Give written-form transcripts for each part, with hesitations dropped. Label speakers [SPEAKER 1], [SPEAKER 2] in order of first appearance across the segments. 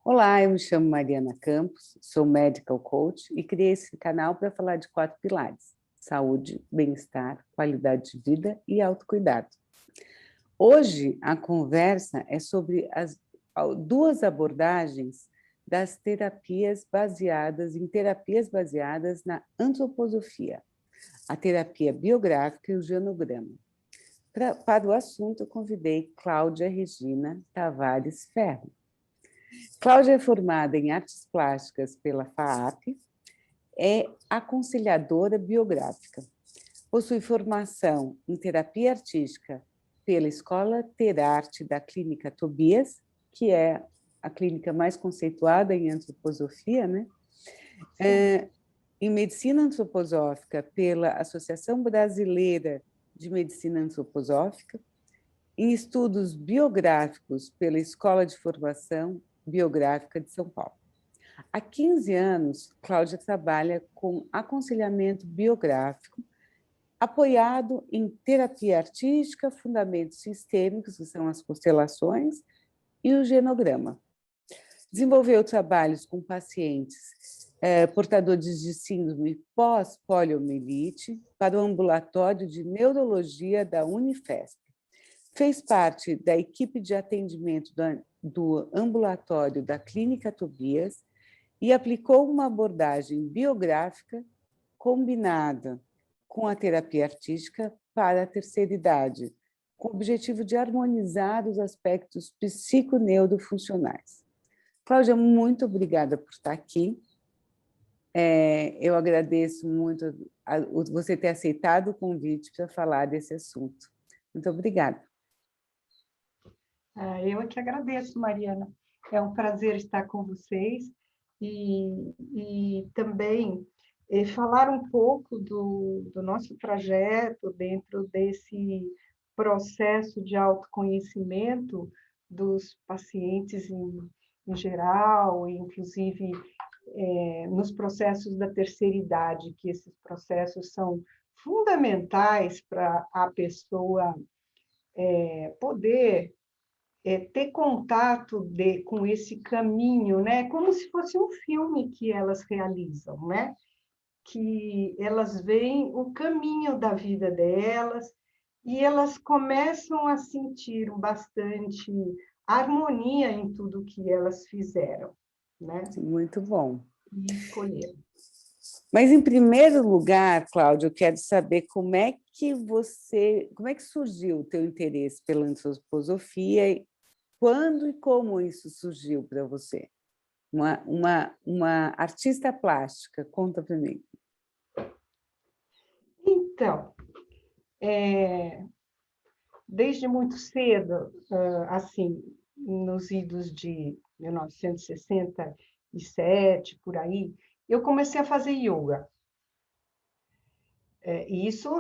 [SPEAKER 1] Olá, eu me chamo Mariana Campos, sou medical coach e criei esse canal para falar de 4 pilares: saúde, bem-estar, qualidade de vida e autocuidado. Hoje a conversa é sobre as 2 abordagens das terapias baseadas na antroposofia, a terapia biográfica e o genograma. Para o assunto, eu convidei Cláudia Regina Tavares Ferro. Cláudia é formada em artes plásticas pela FAAP, é aconselhadora biográfica, possui formação em terapia artística pela Escola Terarte da Clínica Tobias, que é a clínica mais conceituada em antroposofia, né? Em medicina antroposófica pela Associação Brasileira de Medicina Antroposófica, em estudos biográficos pela Escola de Formação Biográfica de São Paulo. Há 15 anos, Cláudia trabalha com aconselhamento biográfico, apoiado em terapia artística, fundamentos sistêmicos, que são as constelações, e o genograma. Desenvolveu trabalhos com pacientes portadores de síndrome pós-poliomielite para o ambulatório de neurologia da Unifesp. Fez parte da equipe de atendimento do ambulatório da Clínica Tobias e aplicou uma abordagem biográfica combinada com a terapia artística para a terceira idade, com o objetivo de harmonizar os aspectos psiconeurofuncionais. Cláudia, muito obrigada por estar aqui. Eu agradeço muito você ter aceitado o convite para falar desse assunto. Muito obrigada.
[SPEAKER 2] Eu é que agradeço, Mariana. É um prazer estar com vocês e também falar um pouco do nosso trajeto dentro desse processo de autoconhecimento dos pacientes em geral, inclusive nos processos da terceira idade, que esses processos são fundamentais para a pessoa poder ter contato com esse caminho, né? Como se fosse um filme que elas realizam, né? Que elas veem o caminho da vida delas e elas começam a sentir bastante harmonia em tudo que elas fizeram, né?
[SPEAKER 1] Muito bom.
[SPEAKER 2] E escolheram.
[SPEAKER 1] Mas, em primeiro lugar, Cláudia, eu quero saber como é que surgiu o teu interesse pela antroposofia, quando e como isso surgiu para você? Uma artista plástica, conta para mim.
[SPEAKER 2] Então, desde muito cedo, assim, nos idos de 1967, por aí, eu comecei a fazer yoga. Isso,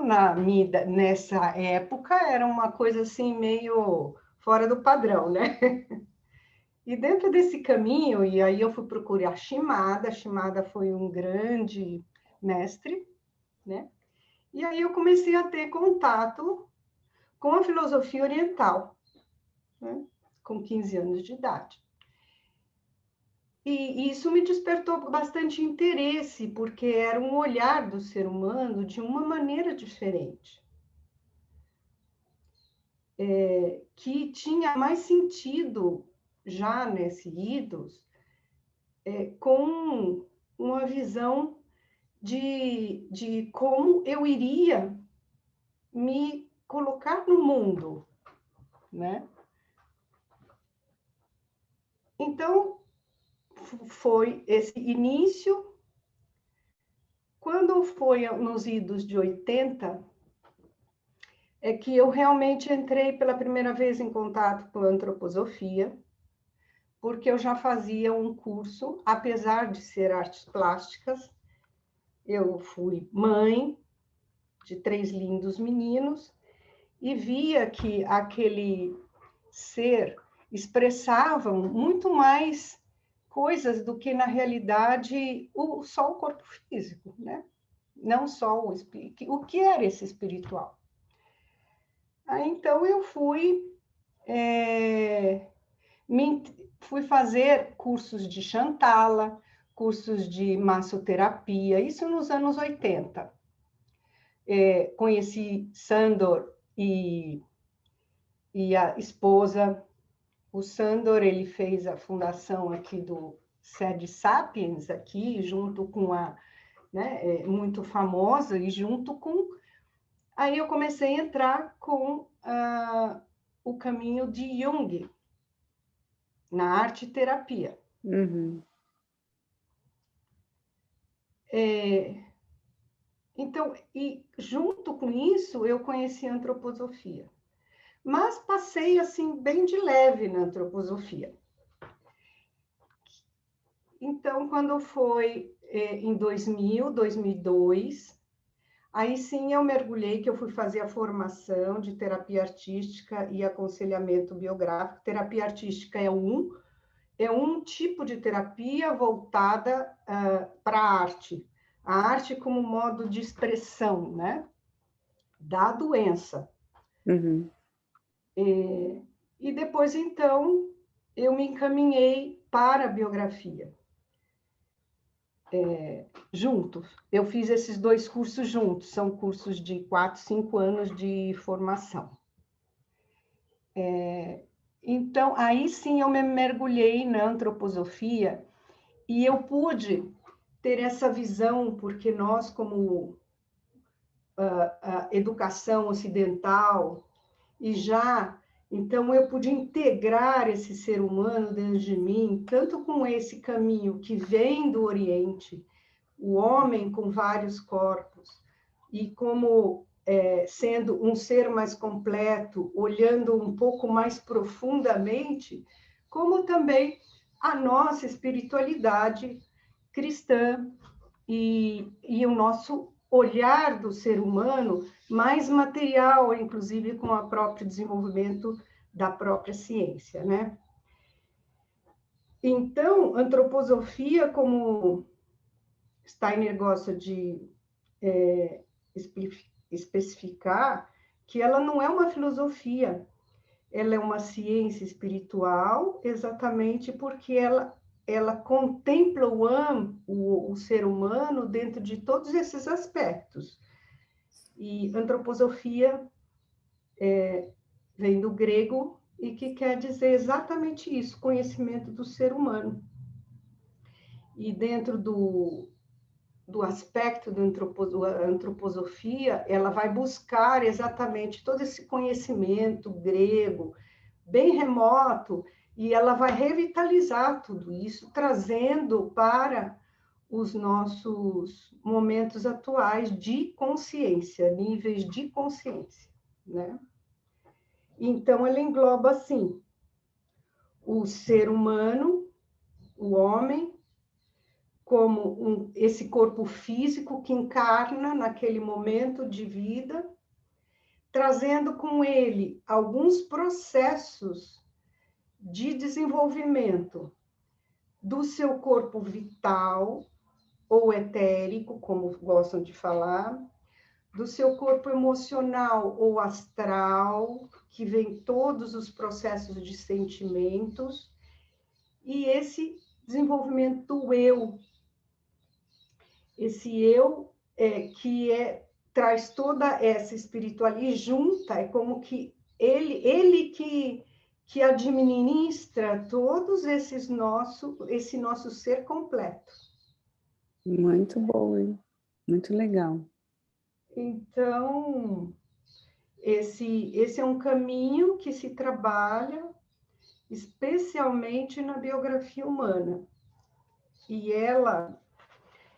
[SPEAKER 2] nessa época, era uma coisa assim, meio fora do padrão, né? E dentro desse caminho, e aí eu fui procurar Shimada. Shimada foi um grande mestre, né? E aí eu comecei a ter contato com a filosofia oriental, né? Com 15 anos de idade. E isso me despertou bastante interesse, porque era um olhar do ser humano de uma maneira diferente. Que tinha mais sentido, já nesse idos, com uma visão de como eu iria me colocar no mundo, né? Então, foi esse início. Quando foi nos idos de 80, é que eu realmente entrei pela primeira vez em contato com a antroposofia, porque eu já fazia um curso, apesar de ser artes plásticas, eu fui mãe de 3 lindos meninos e via que aquele ser expressava muito mais coisas do que, na realidade, só o corpo físico, né? Não só o que era esse espiritual. Aí, então, eu fui fui fazer cursos de Shantala, cursos de massoterapia, isso nos anos 80. Conheci Sandor e a esposa. O Sandor, ele fez a fundação aqui do Sede Sapiens, aqui, junto com né, muito famosa, e junto com... Aí eu comecei a entrar com o caminho de Jung, na arte-terapia.
[SPEAKER 1] Uhum.
[SPEAKER 2] Então, e junto com isso, eu conheci a antroposofia. Mas passei, assim, bem de leve na antroposofia. Então, quando foi em 2000, 2002, aí sim eu mergulhei, que eu fui fazer a formação de terapia artística e aconselhamento biográfico. Terapia artística é um tipo de terapia voltada para a arte como modo de expressão, né, da doença.
[SPEAKER 1] Uhum.
[SPEAKER 2] E depois, então, eu me encaminhei para a biografia. Juntos. Eu fiz esses 2 cursos juntos, são cursos de 4, 5 anos de formação. Então, aí sim eu me mergulhei na antroposofia e eu pude ter essa visão, porque nós, como a educação ocidental, e já, então eu pude integrar esse ser humano dentro de mim, tanto com esse caminho que vem do Oriente, o homem com vários corpos, e como sendo um ser mais completo, olhando um pouco mais profundamente, como também a nossa espiritualidade cristã e o nosso olhar do ser humano mais material, inclusive com o próprio desenvolvimento da própria ciência, né? Então, antroposofia, como Steiner gosta de especificar, que ela não é uma filosofia, ela é uma ciência espiritual, exatamente porque ela contempla o ser humano dentro de todos esses aspectos. E antroposofia vem do grego e que quer dizer exatamente isso, conhecimento do ser humano. E dentro do aspecto da antroposofia, ela vai buscar exatamente todo esse conhecimento grego, bem remoto, e ela vai revitalizar tudo isso, trazendo para os nossos momentos atuais de consciência, níveis de consciência, né? Então, ela engloba, assim, o ser humano, o homem, como esse corpo físico que encarna naquele momento de vida, trazendo com ele alguns processos de desenvolvimento do seu corpo vital ou etérico, como gostam de falar, do seu corpo emocional ou astral, que vem todos os processos de sentimentos, e esse desenvolvimento do eu, esse eu que traz toda essa espiritualidade junta, é como que ele que administra todos esse nosso ser completo.
[SPEAKER 1] Muito bom, hein? Muito legal.
[SPEAKER 2] Então, esse é um caminho que se trabalha especialmente na biografia humana. E ela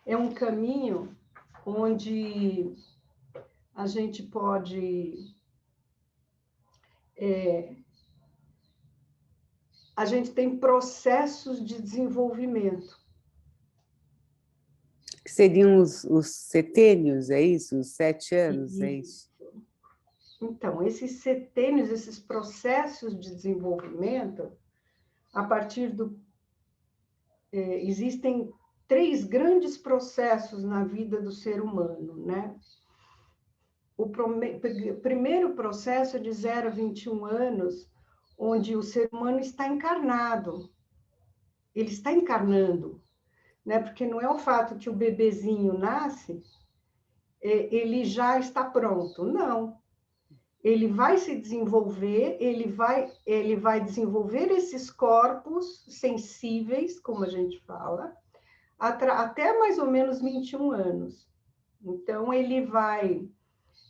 [SPEAKER 2] é um caminho onde a gente pode... a gente tem processos de desenvolvimento.
[SPEAKER 1] Que seriam os setênios, é isso? Os 7 anos, é isso?
[SPEAKER 2] Então, esses setênios, esses processos de desenvolvimento, a partir do... existem 3 grandes processos na vida do ser humano, né? O primeiro processo é de 0 a 21 anos, onde o ser humano está encarnado, ele está encarnando, né? Porque não é o fato que o bebezinho nasce, ele já está pronto, não. Ele vai se desenvolver, ele vai desenvolver esses corpos sensíveis, como a gente fala, até mais ou menos 21 anos. Então, ele vai...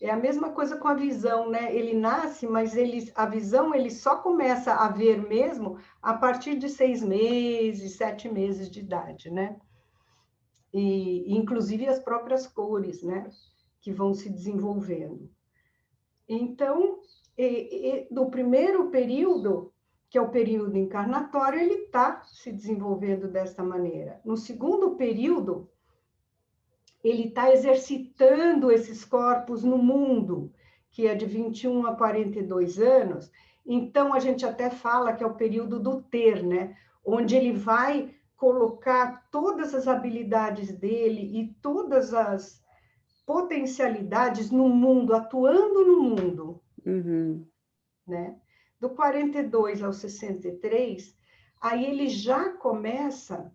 [SPEAKER 2] É a mesma coisa com a visão, né? Ele nasce, mas a visão ele só começa a ver mesmo a partir de 6 meses, 7 meses de idade, né? E inclusive as próprias cores, né? Que vão se desenvolvendo. Então, no primeiro período, que é o período encarnatório, ele está se desenvolvendo desta maneira. No segundo período, ele está exercitando esses corpos no mundo, que é de 21 a 42 anos. Então, a gente até fala que é o período do ter, né? Onde ele vai colocar todas as habilidades dele e todas as potencialidades no mundo, atuando no mundo.
[SPEAKER 1] Uhum.
[SPEAKER 2] Né? Do 42 ao 63, aí ele já começa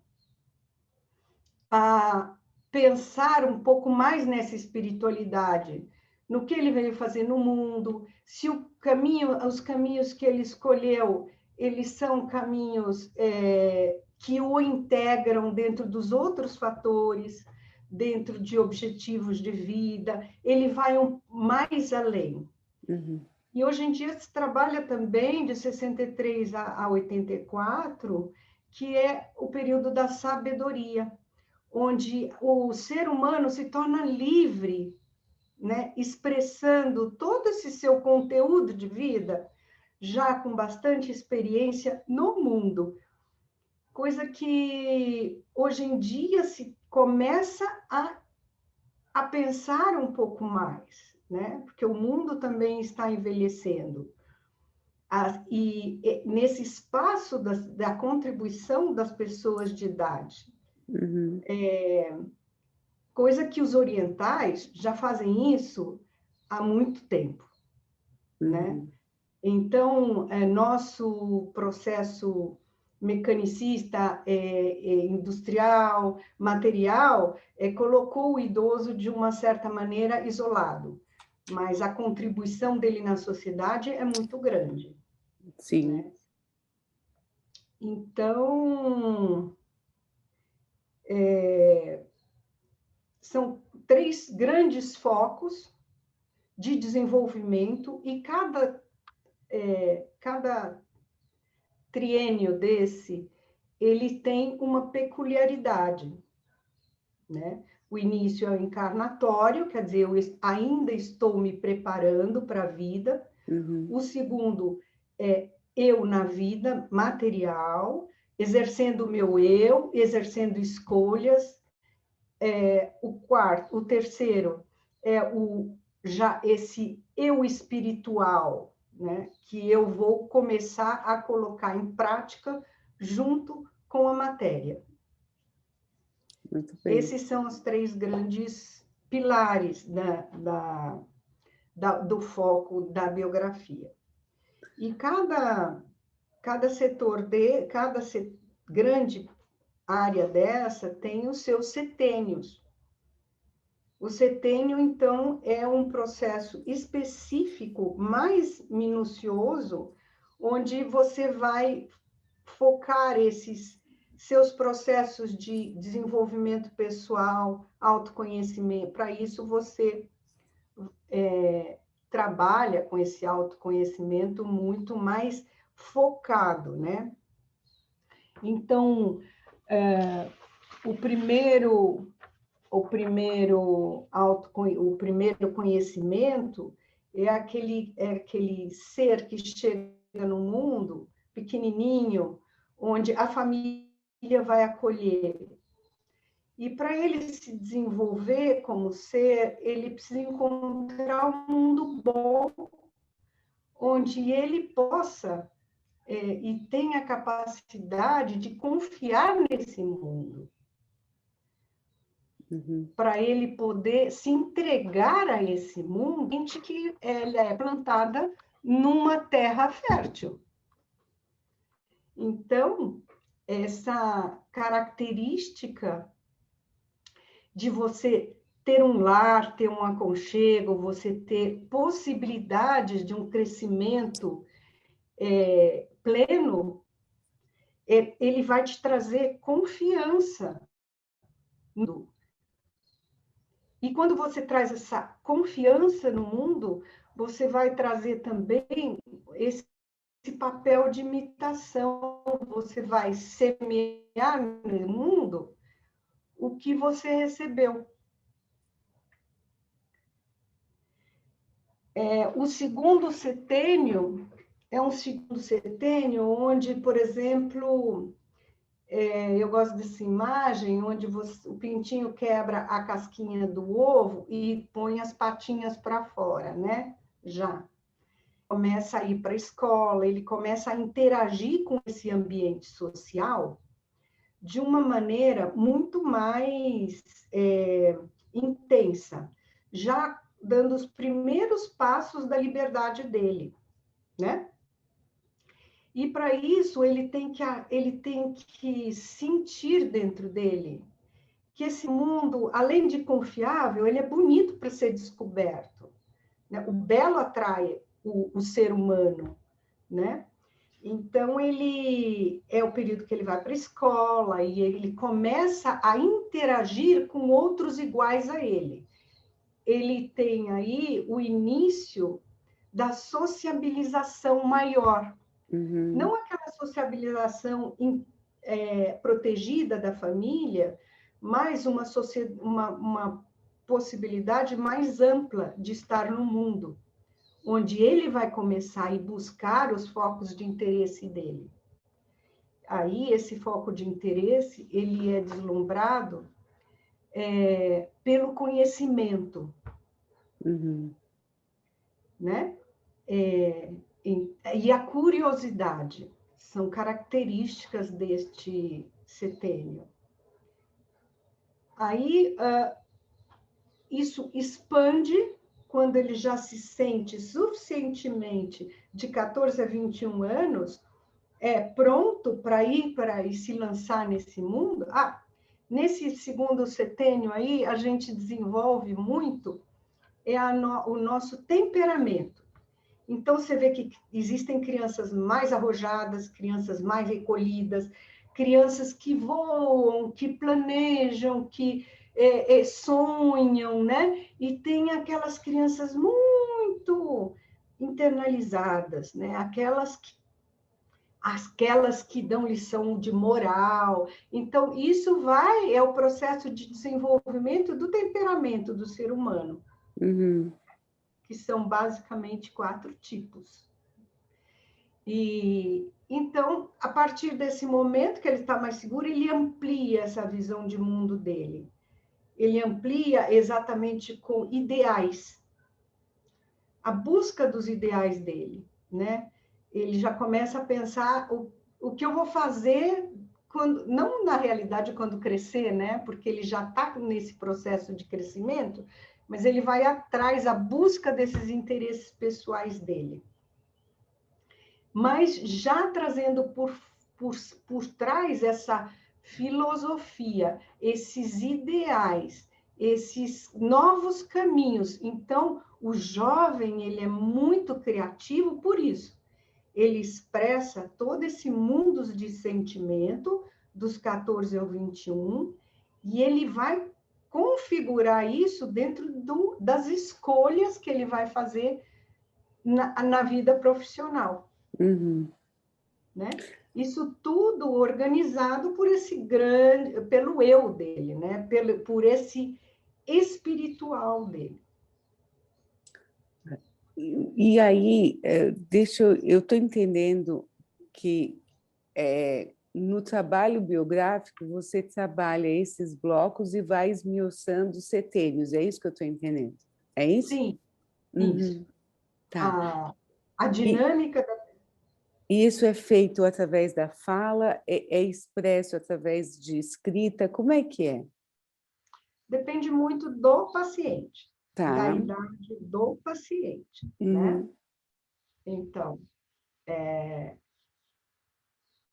[SPEAKER 2] a pensar um pouco mais nessa espiritualidade, no que ele veio fazer no mundo, se os caminhos que ele escolheu, eles são caminhos que o integram dentro dos outros fatores, dentro de objetivos de vida, ele vai mais além.
[SPEAKER 1] Uhum.
[SPEAKER 2] E hoje em dia se trabalha também de 63 a 84, que é o período da sabedoria, onde o ser humano se torna livre, né, expressando todo esse seu conteúdo de vida, já com bastante experiência no mundo. Coisa que hoje em dia se começa a pensar um pouco mais, né? Porque o mundo também está envelhecendo. E nesse espaço da contribuição das pessoas de idade.
[SPEAKER 1] Uhum.
[SPEAKER 2] Coisa que os orientais já fazem isso há muito tempo, né?
[SPEAKER 1] Uhum.
[SPEAKER 2] Então, nosso processo mecanicista, industrial, material, colocou o idoso de uma certa maneira isolado, mas a contribuição dele na sociedade é muito grande.
[SPEAKER 1] Sim.
[SPEAKER 2] Né? Então, são 3 grandes focos de desenvolvimento e cada triênio desse, ele tem uma peculiaridade, né? O início é o encarnatório, quer dizer, eu ainda estou me preparando para a vida.
[SPEAKER 1] Uhum.
[SPEAKER 2] O segundo é eu na vida material, exercendo o meu eu, exercendo escolhas. O terceiro é já esse eu espiritual, né, que eu vou começar a colocar em prática junto com a matéria.
[SPEAKER 1] Muito bem.
[SPEAKER 2] Esses são os 3 grandes pilares do foco da biografia. E cada setor cada grande área dessa tem os seus setênios. O setênio, então, é um processo específico, mais minucioso, onde você vai focar esses seus processos de desenvolvimento pessoal, autoconhecimento. Para isso, você trabalha com esse autoconhecimento muito mais focado, né? Então, o primeiro conhecimento é aquele ser que chega no mundo pequenininho, onde a família vai acolher. E para ele se desenvolver como ser, ele precisa encontrar um mundo bom, onde ele possa e tenha a capacidade de confiar nesse mundo.
[SPEAKER 1] Uhum.
[SPEAKER 2] Para ele poder se entregar a esse mundo, que ela é plantada numa terra fértil. Então, essa característica de você ter um lar, ter um aconchego, você ter possibilidades de um crescimento pleno, ele vai te trazer confiança. E quando você traz essa confiança no mundo, você vai trazer também esse papel de imitação. Você vai semear no mundo o que você recebeu. O segundo setênio é um segundo setênio onde, por exemplo, eu gosto dessa imagem, onde o pintinho quebra a casquinha do ovo e põe as patinhas para fora, né? Já. Começa a ir para a escola, ele começa a interagir com esse ambiente social de uma maneira muito mais intensa, já dando os primeiros passos da liberdade dele, né? E para isso ele tem que sentir dentro dele que esse mundo, além de confiável, ele é bonito para ser descoberto, né? O belo atrai o ser humano, né? Então, ele é o período que ele vai para a escola e ele começa a interagir com outros iguais a ele. Ele tem aí o início da sociabilização maior. Não aquela sociabilização protegida da família, mas uma possibilidade mais ampla de estar no mundo, onde ele vai começar a buscar os focos de interesse dele. Aí, esse foco de interesse, ele é deslumbrado pelo conhecimento, né? E a curiosidade são características deste setênio. Aí, isso expande quando ele já se sente suficientemente de 14 a 21 anos, pronto para ir e se lançar nesse mundo. Nesse segundo setênio aí, a gente desenvolve muito o nosso temperamento. Então, você vê que existem crianças mais arrojadas, crianças mais recolhidas, crianças que voam, que planejam, que sonham, né? E tem aquelas crianças muito internalizadas, né? Aquelas que dão lição de moral. Então, isso é o processo de desenvolvimento do temperamento do ser humano, que são basicamente 4 tipos. E então, a partir desse momento que ele está mais seguro, ele amplia essa visão de mundo dele. Ele amplia exatamente com ideais, a busca dos ideais dele, né? Ele já começa a pensar o que eu vou fazer quando, não na realidade quando crescer, né? Porque ele já está nesse processo de crescimento, mas ele vai atrás, a busca desses interesses pessoais dele. Mas já trazendo por trás essa filosofia, esses ideais, esses novos caminhos. Então, o jovem, ele é muito criativo por isso. Ele expressa todo esse mundo de sentimento, dos 14 ao 21, e ele vai configurar isso dentro das escolhas que ele vai fazer na vida profissional. Né? Isso tudo organizado pelo eu dele, né? Por esse espiritual dele.
[SPEAKER 1] E aí, eu estou entendendo que no trabalho biográfico você trabalha esses blocos e vai esmiuçando os setênios, é isso que eu estou entendendo? É isso?
[SPEAKER 2] Sim, isso.
[SPEAKER 1] Tá.
[SPEAKER 2] A dinâmica
[SPEAKER 1] E isso é feito através da fala, é expresso através de escrita, como é que é?
[SPEAKER 2] Depende muito do paciente, da
[SPEAKER 1] Tá.
[SPEAKER 2] idade do paciente, né? Então,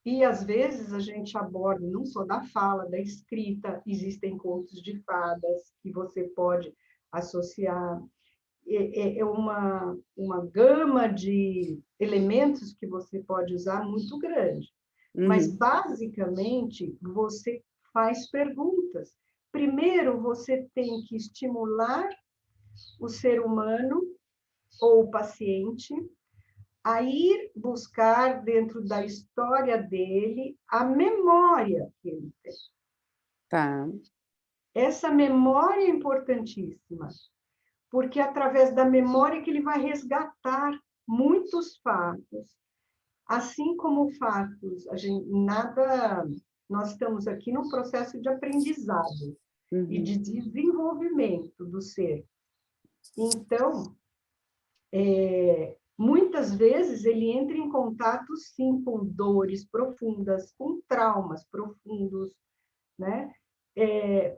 [SPEAKER 2] E, às vezes, a gente aborda não só da fala, da escrita, existem contos de fadas que você pode associar. É uma gama de elementos que você pode usar muito grande. Mas,
[SPEAKER 1] Uhum.
[SPEAKER 2] basicamente, você faz perguntas. Primeiro, você tem que estimular o ser humano ou o paciente a ir buscar dentro da história dele a memória que ele tem.
[SPEAKER 1] Tá.
[SPEAKER 2] Essa memória é importantíssima, porque é através da memória que ele vai resgatar muitos fatos, assim como fatos, nós estamos aqui num processo de aprendizado e
[SPEAKER 1] Uhum.
[SPEAKER 2] de desenvolvimento do ser. Então, muitas vezes ele entra em contato, sim, com dores profundas, com traumas profundos, né?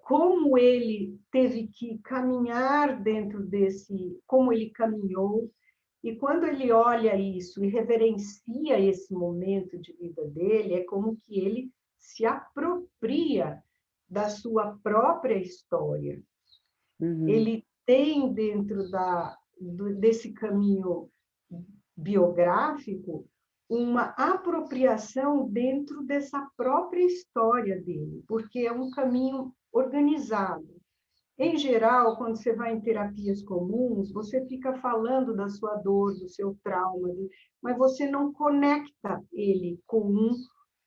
[SPEAKER 2] Como ele teve que caminhar dentro desse, como ele caminhou, e quando ele olha isso e reverencia esse momento de vida dele, é como que ele se apropria da sua própria história.
[SPEAKER 1] Uhum.
[SPEAKER 2] Ele tem dentro desse caminho biográfico uma apropriação dentro dessa própria história dele, porque é um caminho organizado. Em geral, quando você vai em terapias comuns, você fica falando da sua dor, do seu trauma, mas você não conecta ele com um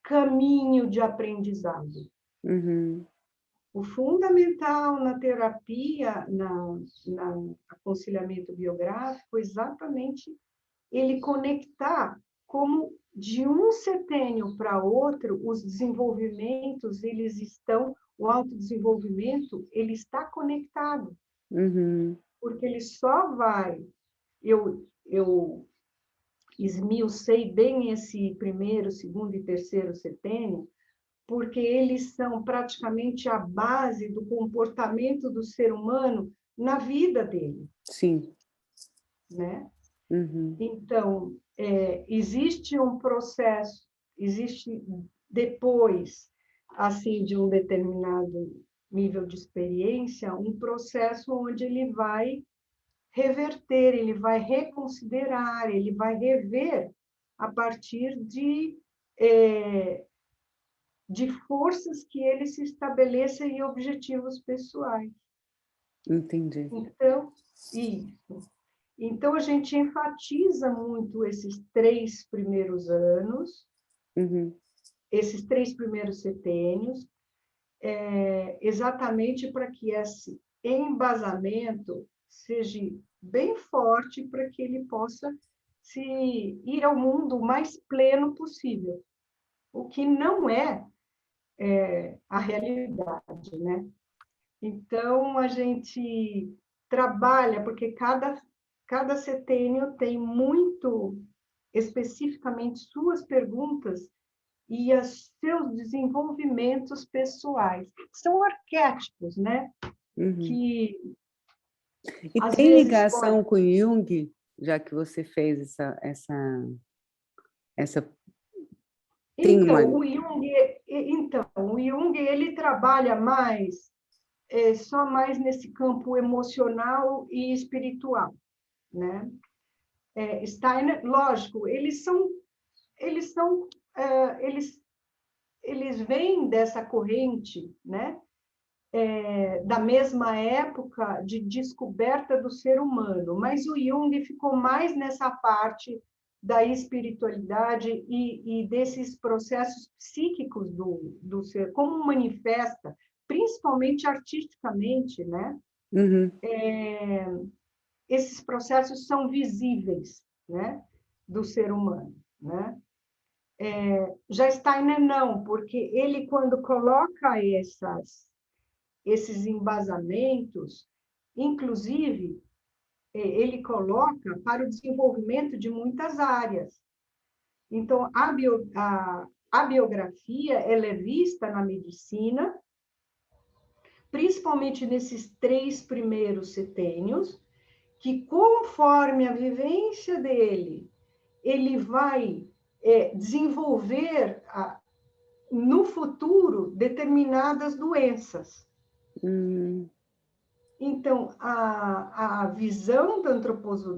[SPEAKER 2] caminho de aprendizado.
[SPEAKER 1] Uhum.
[SPEAKER 2] O fundamental na terapia, na aconselhamento biográfico, exatamente ele conectar como de um setênio para outro, os desenvolvimentos, o autodesenvolvimento, ele está conectado,
[SPEAKER 1] Uhum.
[SPEAKER 2] porque ele só vai, eu esmiucei bem esse primeiro, segundo e terceiro setênio, porque eles são praticamente a base do comportamento do ser humano na vida dele,
[SPEAKER 1] Sim.
[SPEAKER 2] né?
[SPEAKER 1] Uhum.
[SPEAKER 2] Então, existe um processo, existe depois, assim, de um determinado nível de experiência, um processo onde ele vai reverter, ele vai reconsiderar, ele vai rever a partir de forças que ele se estabeleça em objetivos pessoais.
[SPEAKER 1] Entendi.
[SPEAKER 2] Então, isso. Então, a gente enfatiza muito esses 3 primeiros anos,
[SPEAKER 1] Uhum.
[SPEAKER 2] esses 3 primeiros setênios, exatamente para que esse embasamento seja bem forte para que ele possa se ir ao mundo o mais pleno possível, o que não é a realidade, né? Então, a gente trabalha, porque cada setênio tem muito especificamente suas perguntas e os seus desenvolvimentos pessoais. São arquétipos, né?
[SPEAKER 1] Uhum.
[SPEAKER 2] Que
[SPEAKER 1] E
[SPEAKER 2] às
[SPEAKER 1] tem
[SPEAKER 2] vezes pode.
[SPEAKER 1] ligação com Jung, já que você fez essa tem uma.
[SPEAKER 2] O Jung ele trabalha mais só mais nesse campo emocional e espiritual, né? Steiner, lógico, eles são eles eles vêm dessa corrente, né? Da mesma época de descoberta do ser humano, mas o Jung ficou mais nessa parte da espiritualidade e desses processos psíquicos do ser, como manifesta, principalmente artisticamente, né?
[SPEAKER 1] Uhum.
[SPEAKER 2] Esses processos são visíveis, né? Do ser humano, né? Já Steiner não, porque ele, quando coloca esses embasamentos, inclusive, ele coloca para o desenvolvimento de muitas áreas. Então, a biografia ela é vista na medicina, principalmente nesses 3 primeiros setênios, que conforme a vivência dele, ele vai desenvolver no futuro determinadas doenças. Então, a visão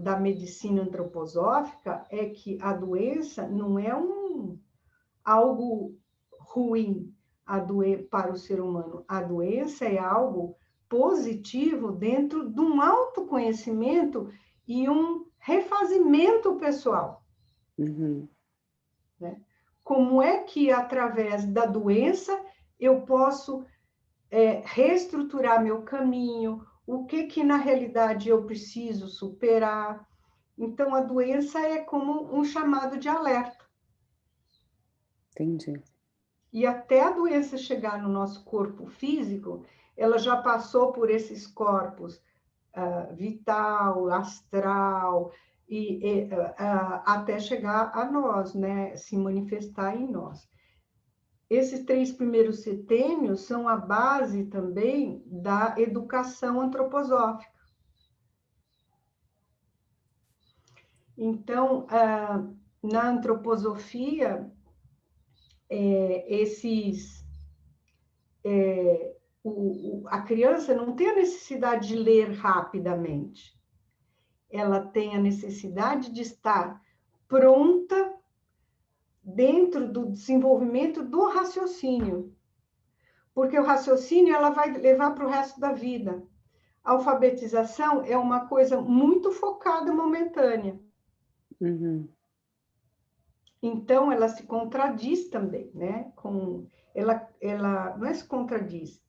[SPEAKER 2] da medicina antroposófica é que a doença não é algo ruim para o ser humano. A doença é algo positivo dentro de um autoconhecimento e um refazimento pessoal. Né? Como é que, através da doença, eu posso reestruturar meu caminho, o que na realidade eu preciso superar. Então, a doença é como um chamado de alerta.
[SPEAKER 1] Entendi.
[SPEAKER 2] E até a doença chegar no nosso corpo físico, ela já passou por esses corpos vital, astral, até chegar a nós, né? Se manifestar em nós. Esses 3 primeiros setênios são a base também da educação antroposófica. Então, na antroposofia, a criança não tem a necessidade de ler rapidamente. Ela tem a necessidade de estar pronta dentro do desenvolvimento do raciocínio. Porque o raciocínio ela vai levar para o resto da vida. A alfabetização é uma coisa muito focada, momentânea. Então, ela se contradiz também, né? Ela não é se contradiz,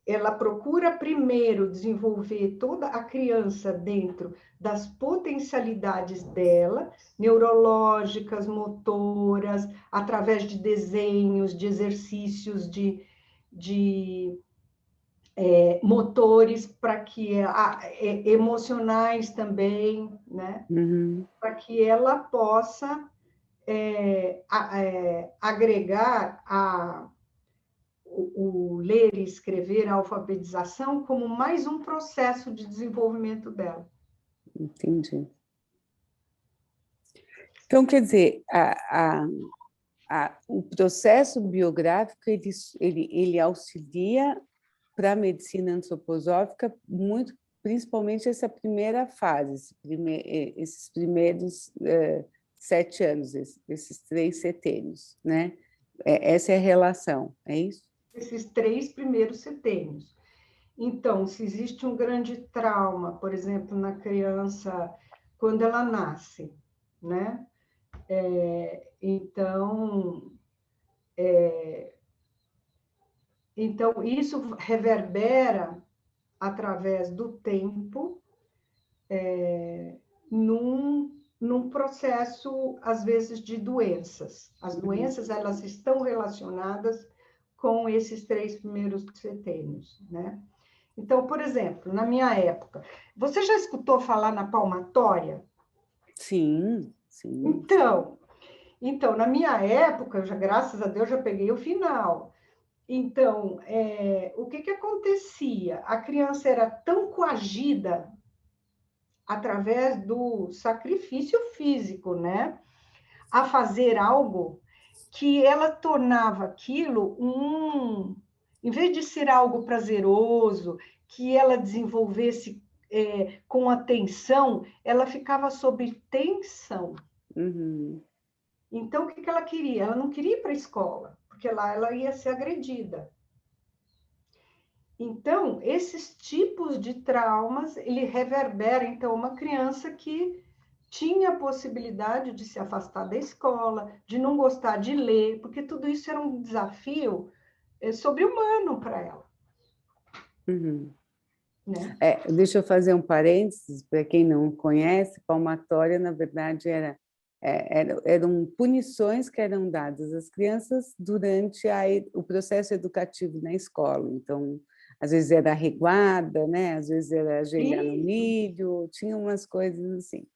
[SPEAKER 2] ela procura primeiro desenvolver toda a criança dentro das potencialidades dela, neurológicas, motoras, através de desenhos, de exercícios, de motores, para que emocionais também, né? Para que ela possa agregar o ler e escrever, a alfabetização, como mais um processo de desenvolvimento dela.
[SPEAKER 1] Entendi. Então, quer dizer, o processo biográfico, ele auxilia para a medicina antroposófica, principalmente essa primeira fase, esses primeiros 7 anos, esses 3 setênios, né? Essa é a relação, é isso?
[SPEAKER 2] Esses 3 primeiros setênios. Então, se existe um grande trauma, por exemplo, na criança, quando ela nasce, né? Então, isso reverbera através do tempo num processo, às vezes, de doenças. As doenças, elas estão relacionadas com esses 3 primeiros setênios, né? Então, por exemplo, na minha época, você já escutou falar na palmatória?
[SPEAKER 1] Sim, sim.
[SPEAKER 2] Então, na minha época, graças a Deus, já peguei o final. Então, o que acontecia? A criança era tão coagida através do sacrifício físico, né? A fazer algo que ela tornava aquilo em vez de ser algo prazeroso, que ela desenvolvesse com atenção, ela ficava sob tensão. Então, o que ela queria? Ela não queria ir para a escola, porque lá ela ia ser agredida. Então, esses tipos de traumas, ele reverbera, então, uma criança que tinha a possibilidade de se afastar da escola, de não gostar de ler, porque tudo isso era um desafio sobre-humano para ela. Né?
[SPEAKER 1] Deixa eu fazer um parênteses, para quem não conhece, palmatória, na verdade, eram punições que eram dadas às crianças durante o processo educativo na escola. Então, às vezes era reguada, né? Às vezes era ajoelhar no milho, tinha umas coisas assim.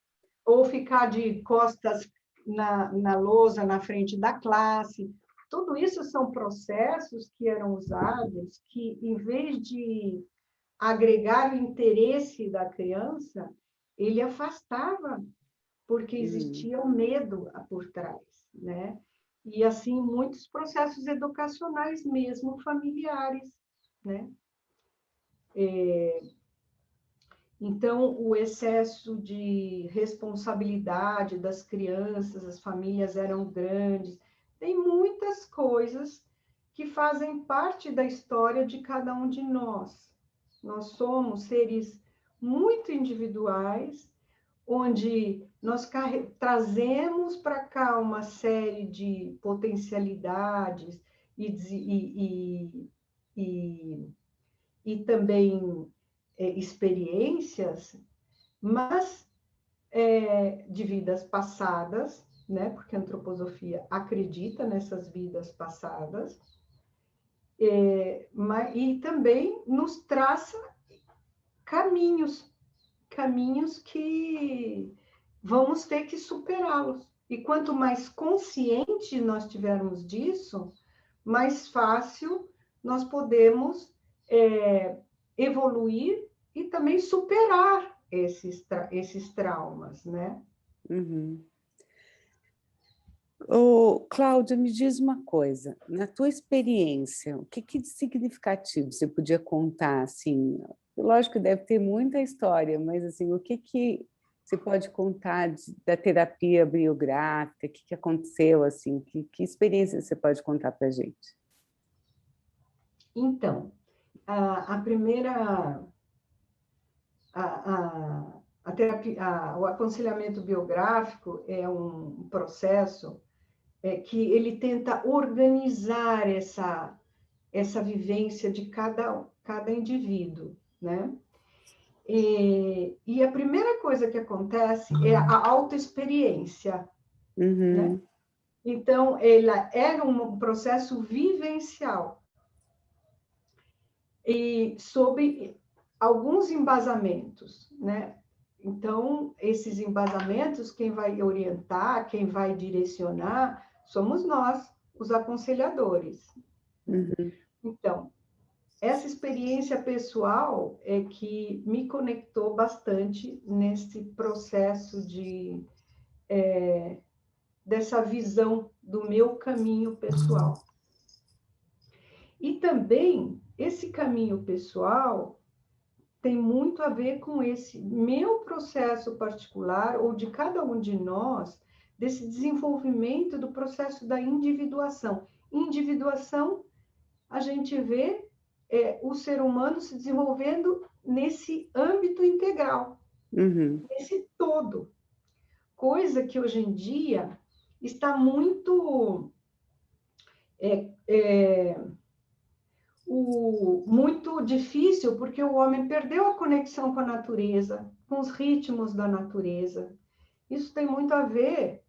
[SPEAKER 2] Ou ficar de costas na lousa, na frente da classe. Tudo isso são processos que eram usados que, em vez de agregar o interesse da criança, ele afastava porque existia o medo por trás, né? E, assim, muitos processos educacionais mesmo, familiares, né? Então, o excesso de responsabilidade das crianças, as famílias eram grandes, tem muitas coisas que fazem parte da história de cada um de nós. Nós somos seres muito individuais, onde nós trazemos para cá uma série de potencialidades e também experiências, mas de vidas passadas, né? Porque a antroposofia acredita nessas vidas passadas, e também nos traça caminhos que vamos ter que superá-los. E quanto mais consciente nós tivermos disso, mais fácil nós podemos evoluir e também superar esses traumas, né?
[SPEAKER 1] Uhum. Cláudia, me diz uma coisa, na tua experiência, o que de significativo você podia contar, assim, lógico que deve ter muita história, mas assim, o que você pode contar da terapia biográfica, o que aconteceu, assim, que experiência você pode contar para a gente?
[SPEAKER 2] Então, a primeira, a terapia, o aconselhamento biográfico é um processo que ele tenta organizar essa vivência de cada indivíduo, né? E a primeira coisa que acontece é a autoexperiência, né?
[SPEAKER 1] Uhum.
[SPEAKER 2] Então, ela era um processo vivencial e sob alguns embasamentos, né? Então, esses embasamentos, quem vai orientar, quem vai direcionar, somos nós, os aconselhadores.
[SPEAKER 1] Uhum.
[SPEAKER 2] Então, essa experiência pessoal é que me conectou bastante nesse processo dessa visão do meu caminho pessoal. E também, esse caminho pessoal tem muito a ver com esse meu processo particular, ou de cada um de nós, desse desenvolvimento do processo da individuação. Individuação, a gente vê o ser humano se desenvolvendo nesse âmbito integral,
[SPEAKER 1] Uhum.
[SPEAKER 2] nesse todo. Coisa que hoje em dia está muito muito difícil, porque o homem perdeu a conexão com a natureza, com os ritmos da natureza. Isso tem muito a ver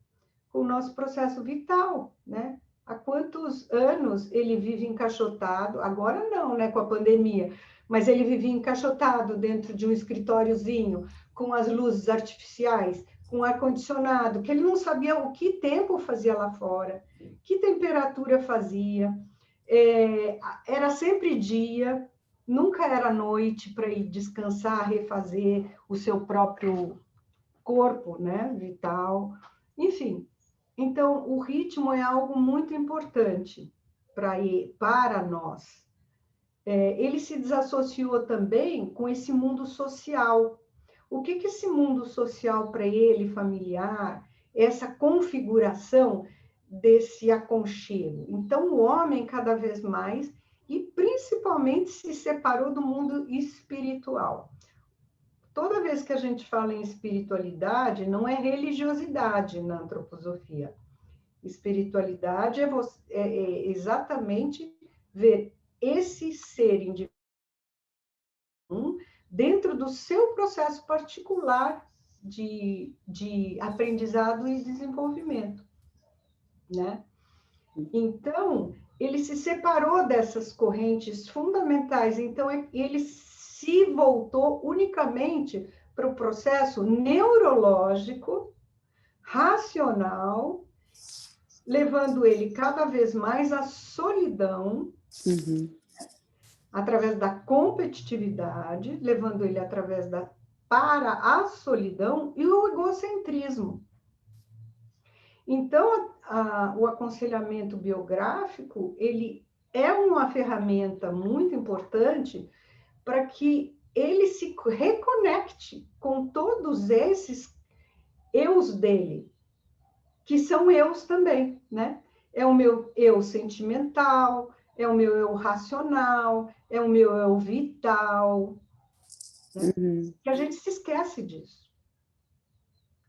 [SPEAKER 2] com o nosso processo vital, né? Há quantos anos ele vive encaixotado, agora não, né, com a pandemia, mas ele vivia encaixotado dentro de um escritóriozinho, com as luzes artificiais, com ar-condicionado, que ele não sabia o que tempo fazia lá fora, que temperatura fazia, era sempre dia, nunca era noite para ir descansar, refazer o seu próprio corpo, né, vital, enfim. Então, o ritmo é algo muito importante para nós. Ele se desassociou também com esse mundo social. O que esse mundo social para ele, familiar, essa configuração desse aconchego? Então, o homem, cada vez mais, e principalmente se separou do mundo espiritual. Toda vez que a gente fala em espiritualidade, não é religiosidade na antroposofia. Espiritualidade é exatamente ver esse ser indivíduo dentro do seu processo particular de aprendizado e desenvolvimento, né? Então, ele se separou dessas correntes fundamentais, então ele se voltou unicamente para o processo neurológico, racional, levando ele cada vez mais à solidão, através da competitividade, levando ele para a solidão e o egocentrismo. Então, o aconselhamento biográfico, ele é uma ferramenta muito importante para que ele se reconecte com todos esses eus dele, que são eus também, né? É o meu eu sentimental, é o meu eu racional, é o meu eu vital, né? Que a gente se esquece disso,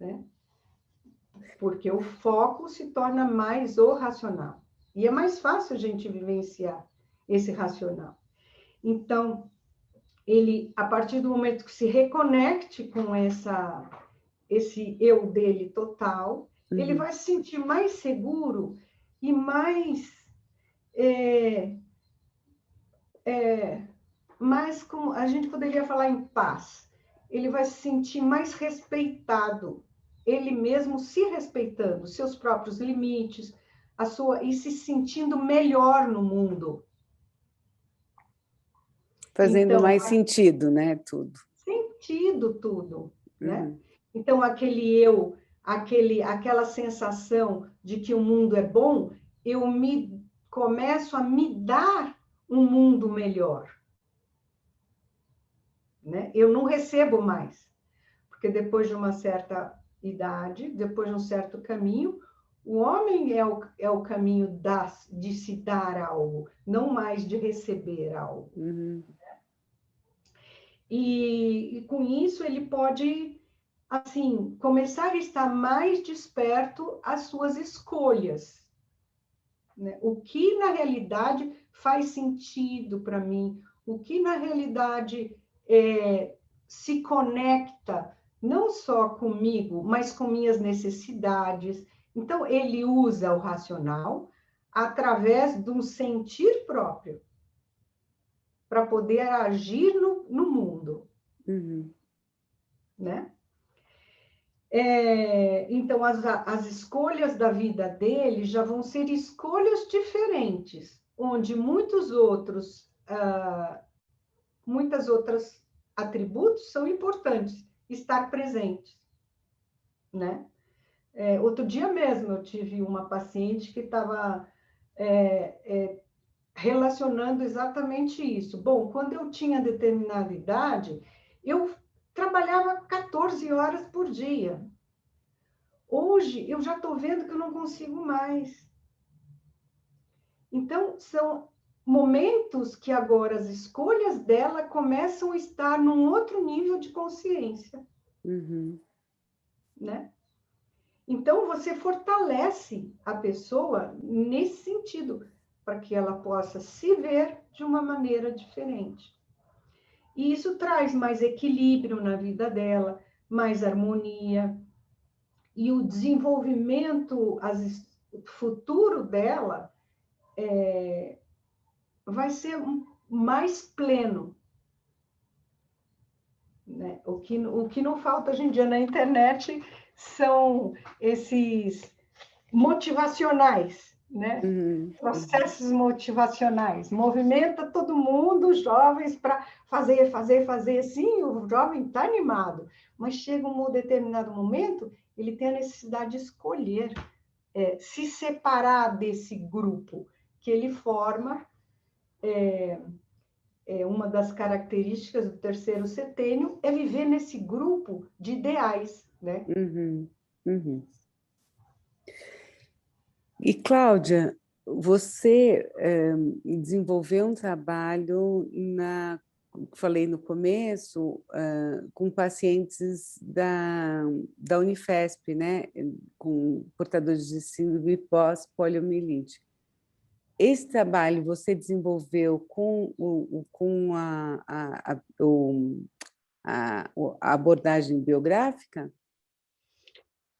[SPEAKER 2] né? Porque o foco se torna mais o racional. E é mais fácil a gente vivenciar esse racional. Então, ele, a partir do momento que se reconecte com esse eu dele total, ele vai se sentir mais seguro e mais como a gente poderia falar em paz. Ele vai se sentir mais respeitado, ele mesmo se respeitando, seus próprios limites, e se sentindo melhor no mundo.
[SPEAKER 1] Fazendo
[SPEAKER 2] Então,
[SPEAKER 1] mais sentido, né, tudo.
[SPEAKER 2] Sentido tudo, né? Então, aquele eu, aquela sensação de que o mundo é bom, começo a me dar um mundo melhor, né? Eu não recebo mais, porque depois de uma certa idade, depois de um certo caminho, o homem é o caminho de se dar algo, não mais de receber algo. E com isso ele pode, assim, começar a estar mais desperto às suas escolhas, né? O que na realidade faz sentido para mim, o que na realidade se conecta não só comigo, mas com minhas necessidades. Então, ele usa o racional através de um sentir próprio para poder agir no mundo, né? Então, as escolhas da vida dele já vão ser escolhas diferentes, onde muitos outros atributos são importantes, estar presentes, né? Outro dia mesmo eu tive uma paciente que estava relacionando exatamente isso. Bom, quando eu tinha determinada idade, eu trabalhava 14 horas por dia. Hoje, eu já estou vendo que eu não consigo mais. Então, são momentos que agora as escolhas dela começam a estar num outro nível de consciência. Né? Então, você fortalece a pessoa nesse sentido, para que ela possa se ver de uma maneira diferente. E isso traz mais equilíbrio na vida dela, mais harmonia. E o desenvolvimento futuro dela vai ser mais pleno. Né? O que não falta hoje em dia na internet são esses motivacionais, né? Processos motivacionais. Movimenta todo mundo, os jovens, para fazer. Sim, o jovem está animado, mas chega um determinado momento, ele tem a necessidade de escolher, se separar desse grupo que ele forma. Uma das características do terceiro setênio é viver nesse grupo de ideais, né?
[SPEAKER 1] E, Cláudia, você desenvolveu um trabalho falei no começo, com pacientes da Unifesp, né? Com portadores de síndrome pós-poliomielite. Esse trabalho você desenvolveu com a abordagem biográfica?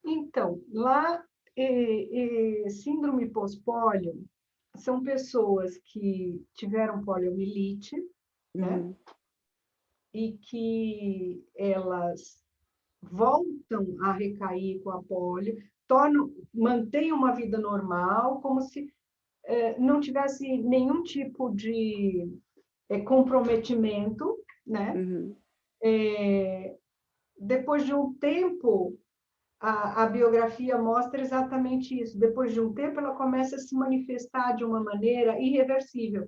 [SPEAKER 2] Então, lá, síndrome pós-pólio são pessoas que tiveram poliomielite, né? E que elas voltam a recair com a polio, mantêm uma vida normal, como se não tivesse nenhum tipo de comprometimento, né? Depois de um tempo, a biografia mostra exatamente isso. Depois de um tempo, ela começa a se manifestar de uma maneira irreversível,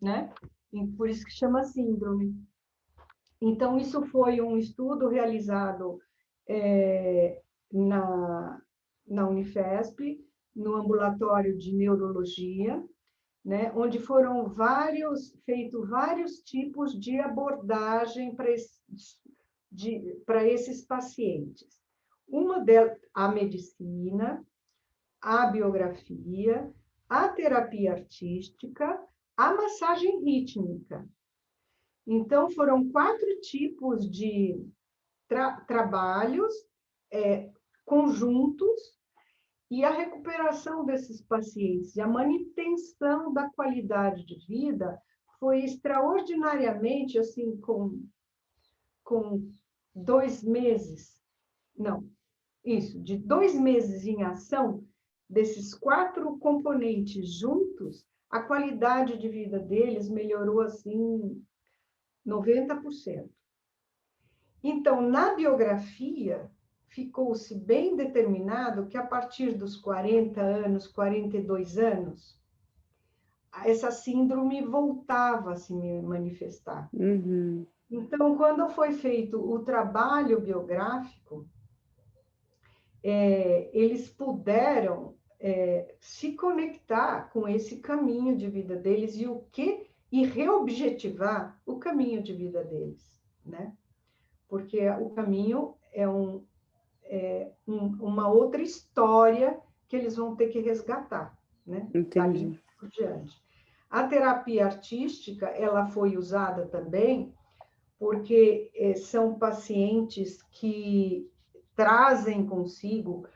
[SPEAKER 2] né? E por isso que chama síndrome. Então, isso foi um estudo realizado na Unifesp, no ambulatório de neurologia, né, onde foram feitos vários tipos de abordagem para esses pacientes. Uma delas, a medicina, a biografia, a terapia artística, a massagem rítmica. Então, foram 4 tipos de trabalhos conjuntos, e a recuperação desses pacientes e a manutenção da qualidade de vida foi extraordinariamente, assim, com 2 meses, não, isso, de 2 meses em ação, desses 4 componentes juntos, a qualidade de vida deles melhorou, assim, 90%. Então, na biografia, ficou-se bem determinado que, a partir dos 40 anos, 42 anos, essa síndrome voltava a se manifestar.
[SPEAKER 1] Uhum.
[SPEAKER 2] Então, quando foi feito o trabalho biográfico, eles puderam se conectar com esse caminho de vida deles e reobjetivar o caminho de vida deles, né? Porque o caminho é uma outra história que eles vão ter que resgatar, né?
[SPEAKER 1] Entendi.
[SPEAKER 2] Dali por diante. A terapia artística, ela foi usada também porque são pacientes que trazem consigo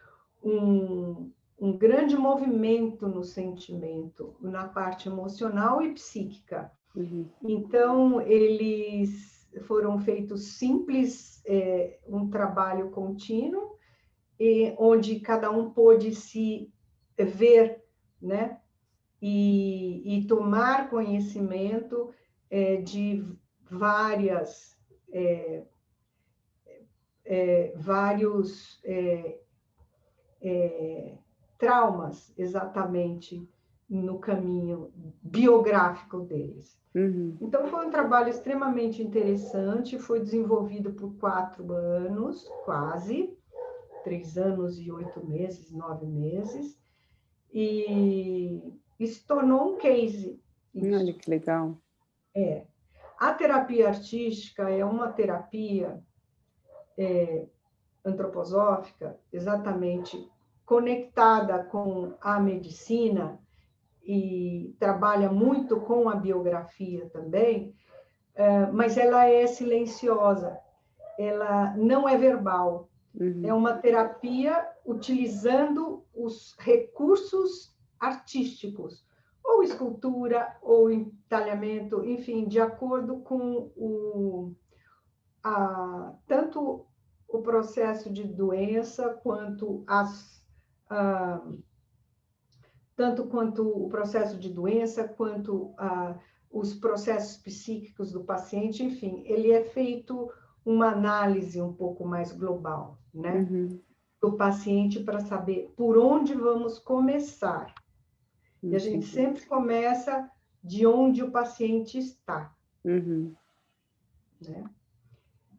[SPEAKER 2] um grande movimento no sentimento, na parte emocional e psíquica.
[SPEAKER 1] Uhum.
[SPEAKER 2] Então, eles foram feitos um trabalho contínuo, onde cada um pôde se ver, né? E tomar conhecimento de vários traumas, exatamente, no caminho biográfico deles.
[SPEAKER 1] Uhum.
[SPEAKER 2] Então, foi um trabalho extremamente interessante, foi desenvolvido por 4 anos, quase, 3 anos e 8 meses, 9 meses, e se tornou um case.
[SPEAKER 1] Olha que legal.
[SPEAKER 2] A terapia artística é uma terapia antroposófica, exatamente conectada com a medicina, e trabalha muito com a biografia também, mas ela é silenciosa, ela não é verbal. É uma terapia utilizando os recursos artísticos, ou escultura, ou entalhamento, enfim, de acordo com tanto o processo de doença, quanto o processo de doença, quanto os processos psíquicos do paciente, enfim, ele é feito uma análise um pouco mais global, né?
[SPEAKER 1] Uhum.
[SPEAKER 2] Do paciente, para saber por onde vamos começar. E a gente sempre começa de onde o paciente está.
[SPEAKER 1] Uhum.
[SPEAKER 2] Né?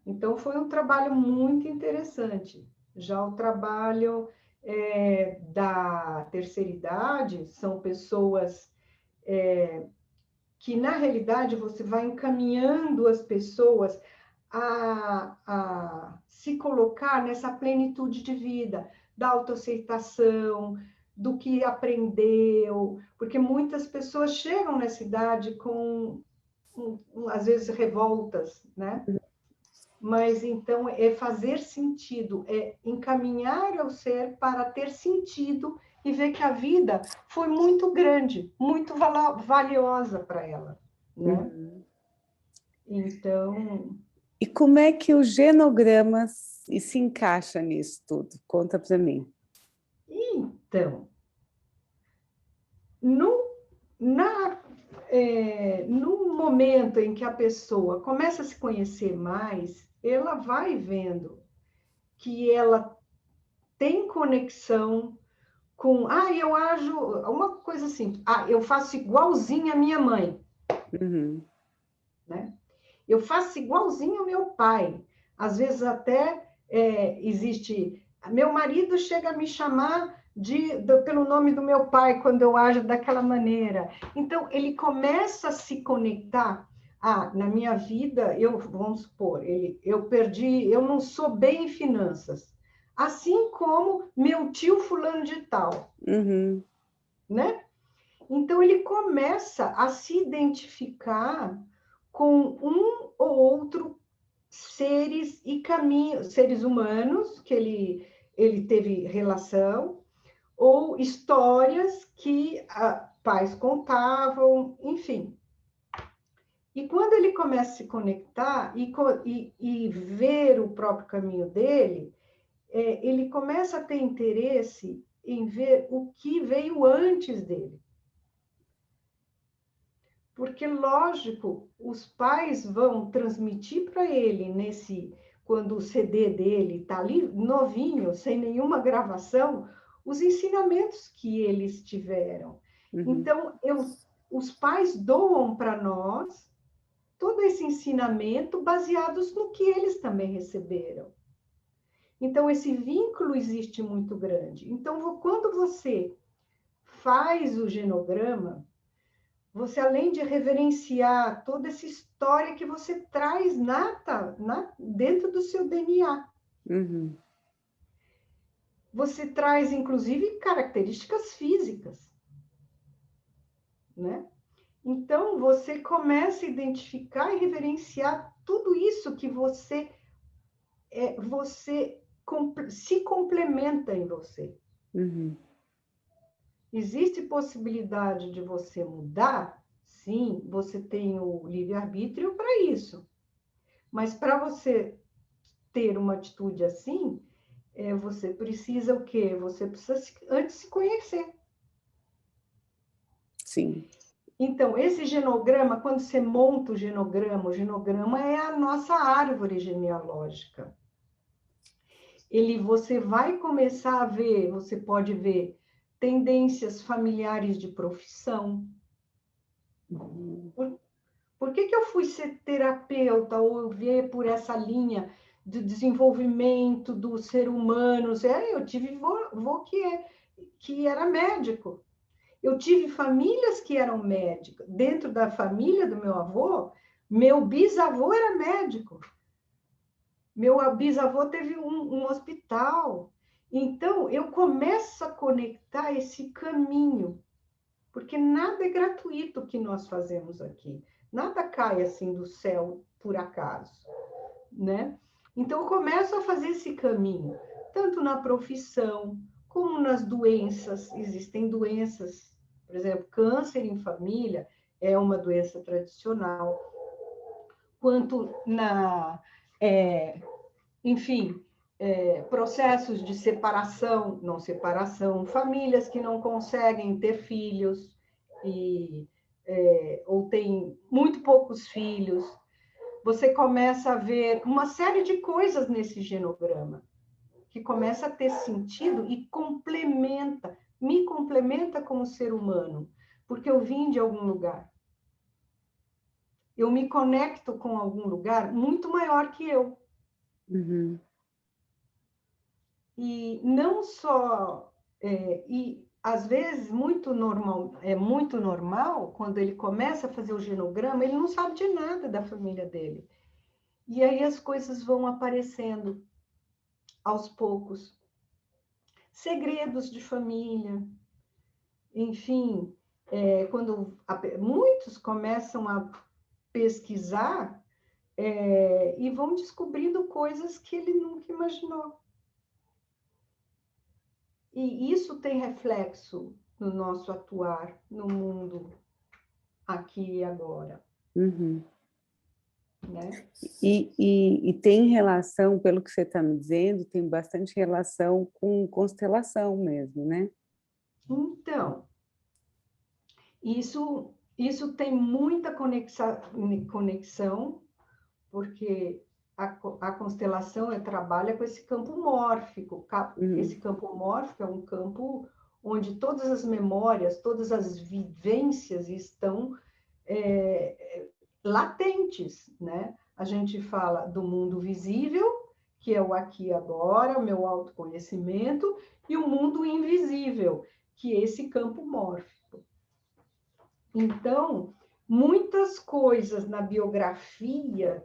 [SPEAKER 2] Então, foi um trabalho muito interessante. Já o trabalho da terceira idade são pessoas que, na realidade, você vai encaminhando as pessoas a se colocar nessa plenitude de vida, da autoaceitação, do que aprendeu, porque muitas pessoas chegam nessa idade com, às vezes, revoltas, né? Mas, então, é fazer sentido, é encaminhar ao ser para ter sentido e ver que a vida foi muito grande, muito valiosa para ela, né?
[SPEAKER 1] Uhum.
[SPEAKER 2] Então...
[SPEAKER 1] E como é que o genograma se encaixa nisso tudo? Conta para mim.
[SPEAKER 2] Então, no momento em que a pessoa começa a se conhecer mais, ela vai vendo que ela tem conexão com... eu ajo... Uma coisa assim, eu faço igualzinho a minha mãe.
[SPEAKER 1] Uhum.
[SPEAKER 2] Né? Eu faço igualzinho ao meu pai. Às vezes até existe... Meu marido chega a me chamar pelo nome do meu pai quando eu ajo daquela maneira. Então, ele começa a se conectar. Na minha vida, vamos supor, eu não sou bem em finanças. Assim como meu tio fulano de tal.
[SPEAKER 1] Uhum.
[SPEAKER 2] Né? Então, ele começa a se identificar com um ou outro seres e caminhos, seres humanos que ele teve relação, ou histórias que pais contavam, enfim. E quando ele começa a se conectar e ver o próprio caminho dele, ele começa a ter interesse em ver o que veio antes dele. Porque, lógico, os pais vão transmitir para ele quando o CD dele está ali novinho, sem nenhuma gravação, os ensinamentos que eles tiveram.
[SPEAKER 1] Uhum.
[SPEAKER 2] Então, os pais doam para nós todo esse ensinamento baseados no que eles também receberam. Então, esse vínculo existe muito grande. Então, quando você faz o genograma, você, além de reverenciar toda essa história que você traz dentro do seu DNA,
[SPEAKER 1] Uhum.
[SPEAKER 2] você traz, inclusive, características físicas, né? Então, você começa a identificar e reverenciar tudo isso que você se complementa em você.
[SPEAKER 1] Uhum.
[SPEAKER 2] Existe possibilidade de você mudar? Sim, você tem o livre-arbítrio para isso. Mas para você ter uma atitude assim, você precisa o quê? Você precisa antes se conhecer.
[SPEAKER 1] Sim.
[SPEAKER 2] Então, esse genograma, quando você monta o genograma é a nossa árvore genealógica. Você vai começar a ver, você pode ver tendências familiares de profissão.
[SPEAKER 1] Uhum.
[SPEAKER 2] Por que eu fui ser terapeuta ou ver por essa linha do desenvolvimento do ser humano? Eu tive vô que era médico. Eu tive famílias que eram médicos. Dentro da família do meu avô, meu bisavô era médico. Meu bisavô teve um hospital. Então, eu começo a conectar esse caminho, porque nada é gratuito que nós fazemos aqui. Nada cai assim do céu por acaso, né? Então, eu começo a fazer esse caminho, tanto na profissão, como nas doenças. Existem doenças, por exemplo, câncer em família é uma doença tradicional, quanto enfim, processos de separação, não separação, famílias que não conseguem ter filhos, ou têm muito poucos filhos. Você começa a ver uma série de coisas nesse genograma, que começa a ter sentido e me complementa como ser humano, porque eu vim de algum lugar. Eu me conecto com algum lugar muito maior que eu.
[SPEAKER 1] Uhum.
[SPEAKER 2] E não só... e às vezes é muito normal, quando ele começa a fazer o genograma, ele não sabe de nada da família dele. E aí as coisas vão aparecendo aos poucos. Segredos de família, enfim, quando muitos começam a pesquisar e vão descobrindo coisas que ele nunca imaginou. E isso tem reflexo no nosso atuar no mundo aqui e agora.
[SPEAKER 1] Uhum.
[SPEAKER 2] Né?
[SPEAKER 1] E tem relação, pelo que você está me dizendo, tem bastante relação com constelação mesmo, né?
[SPEAKER 2] Então, isso tem muita conexão, porque a constelação trabalha com esse campo mórfico. Esse campo mórfico é um campo onde todas as memórias, todas as vivências estão latentes, né? A gente fala do mundo visível, que é o aqui e agora, o meu autoconhecimento, e o mundo invisível, que é esse campo mórfico. Então, muitas coisas na biografia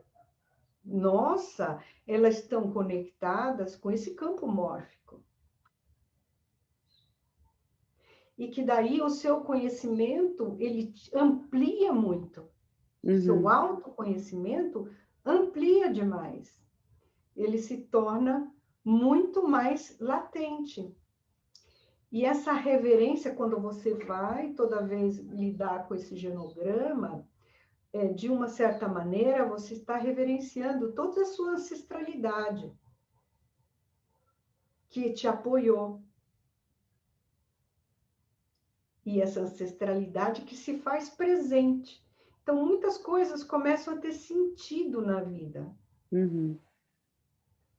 [SPEAKER 2] nossa, elas estão conectadas com esse campo mórfico. E que daí o seu conhecimento, ele amplia muito. O seu autoconhecimento amplia demais. Ele se torna muito mais latente. E essa reverência, quando você vai toda vez lidar com esse genograma, de uma certa maneira, você está reverenciando toda a sua ancestralidade, que te apoiou. E essa ancestralidade que se faz presente. Então, muitas coisas começam a ter sentido na vida.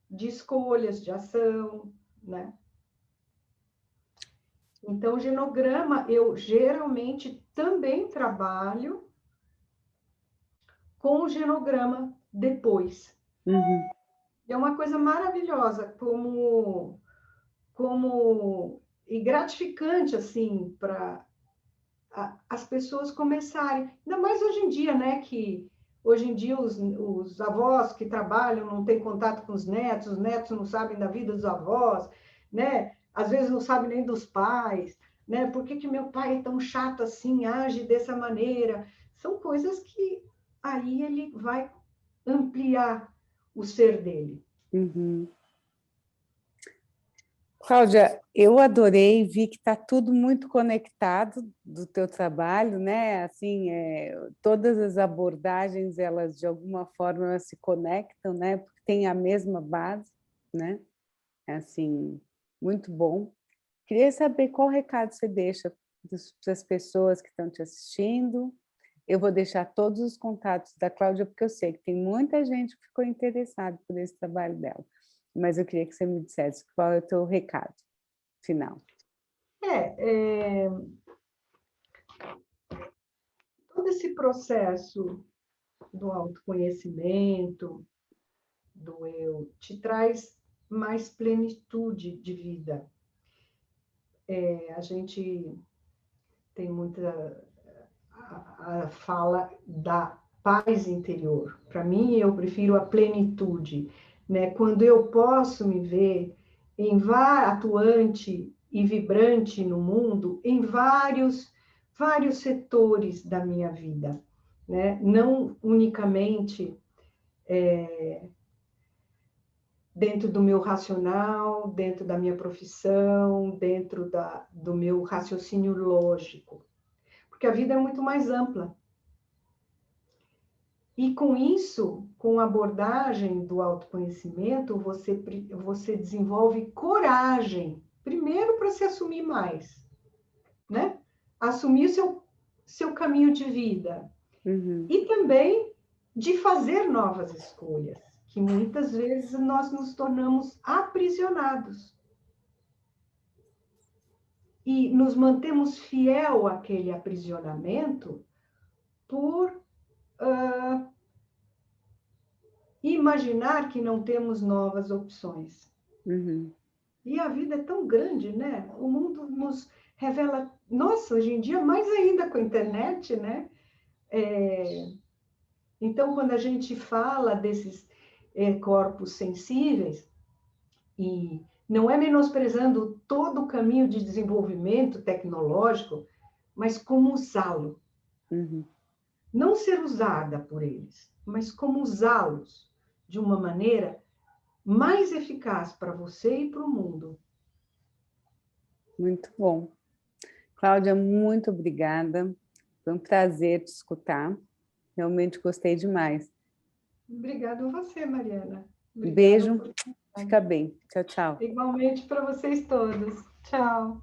[SPEAKER 2] De escolhas, de ação, né? Então, o genograma, eu geralmente também trabalho com o genograma depois. É uma coisa maravilhosa, e gratificante, assim, para as pessoas começarem. Ainda mais hoje em dia, né? Que hoje em dia os avós que trabalham não têm contato com os netos não sabem da vida dos avós, né? Às vezes não sabem nem dos pais, né? Por que meu pai é tão chato assim, age dessa maneira? São coisas que aí ele vai ampliar o ser dele.
[SPEAKER 1] Cláudia, eu adorei, vi que está tudo muito conectado do teu trabalho, né? Assim, todas as abordagens, elas de alguma forma elas se conectam, né? Porque tem a mesma base, né? Assim, muito bom. Queria saber qual recado você deixa para as pessoas que estão te assistindo. Eu vou deixar todos os contatos da Cláudia, porque eu sei que tem muita gente que ficou interessada por esse trabalho dela. Mas eu queria que você me dissesse qual é o teu recado final.
[SPEAKER 2] Todo esse processo do autoconhecimento, do eu, te traz mais plenitude de vida. A gente tem muita a fala da paz interior. Para mim, eu prefiro a plenitude, né? Quando eu posso me ver atuante e vibrante no mundo em vários setores da minha vida, né? Não unicamente dentro do meu racional, dentro da minha profissão, dentro do meu raciocínio lógico, porque a vida é muito mais ampla. E com isso, com a abordagem do autoconhecimento, você desenvolve coragem, primeiro para se assumir mais, né? Assumir o seu caminho de vida. E também de fazer novas escolhas, que muitas vezes nós nos tornamos aprisionados. E nos mantemos fiel àquele aprisionamento por imaginar que não temos novas opções. E a vida é tão grande, né? O mundo nos revela... Nossa, hoje em dia, mais ainda com a internet, né? Então, quando a gente fala desses corpos sensíveis, e não é menosprezando todo o caminho de desenvolvimento tecnológico, mas como usá-lo. Não ser usada por eles, mas como usá-los de uma maneira mais eficaz para você e para o mundo.
[SPEAKER 1] Muito bom. Cláudia, muito obrigada. Foi um prazer te escutar. Realmente gostei demais.
[SPEAKER 2] Obrigada a você, Mariana.
[SPEAKER 1] Beijo. Fica bem. Tchau, tchau.
[SPEAKER 2] Igualmente para vocês todos. Tchau.